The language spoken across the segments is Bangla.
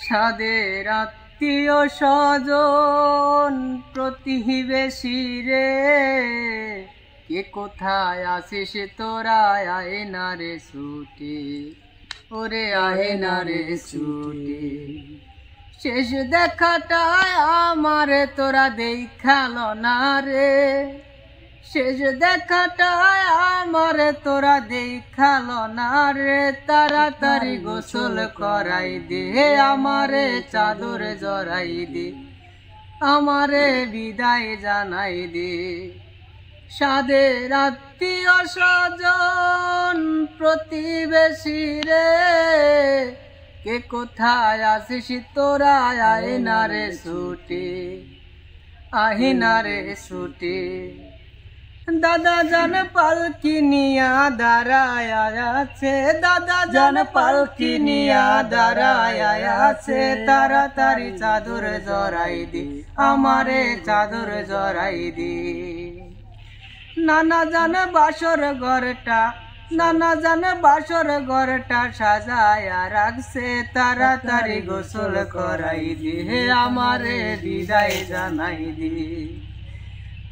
সাদের আত্মীয় স্বজন প্রতিবেশী রে, কে কোথায় আসিস তোরা, আয় না রে ছুটে, ওরে আয় না রে ছুটে। শেষ দেখাটায় আমার তোরা দেখালো না রে, শেষ দেখাটায় আমার তোরা দেখালো না রে। তাড়াতাড়ি গোসল করাই দে, আমারে চাদর জড়াই দে, আমারে বিদায় জানাই দে। সাদের আত্মীয় স্বজন প্রতিবেশী রে, কে কোথায় আসিস তোরা, আয় না রে ছুটে, আয় না রে ছুটে। দাদা জান পালকি নিয়া দাঁড়ায় আছে, দাদা জান পালকি নিয়া দাঁড়ায় আছে। তাড়াতাড়ি চাদর জড়াই দে, আমারে চাদর জড়াই দে। নানা জান বাসর ঘরটা, নানা জান বাসর ঘরটা সাজায়া রাখছে। তাড়াতাড়ি গোসল করাই দে, আমারে বিদায় জানাই দে।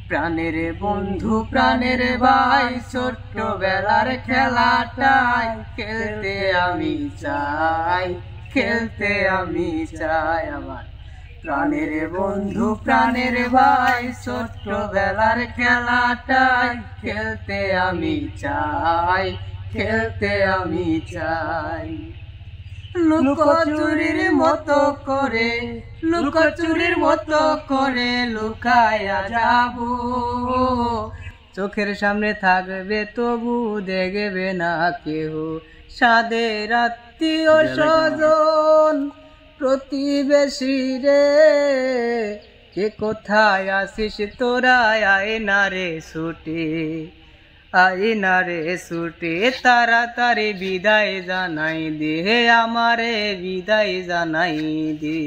প্রাণের বন্ধু প্রাণের ভাই, ছোট্টবেলার খেলাটাই খেলতে আমি চাই, খেলতে আমি চাই। আমার প্রাণের বন্ধু প্রাণের ভাই, ছোট্টবেলার খেলাটাই খেলতে আমি চাই, খেলতে আমি চাই। লুকোচুরির মতো করে, লুকোচুরির মতো করে লুকায়া যাবো, চোখের সামনে থাকবে তবু দেখবে না কেহ। সাদের আত্মীয় স্বজন প্রতিবেশী রে, কে কোথায় আসিস তোরা, আয় না রে ছুটে, আয় না রে ছুটে। তাড়াতাড়ি বিদায় জানাই দে, আমারে বিদায় জানাই দে।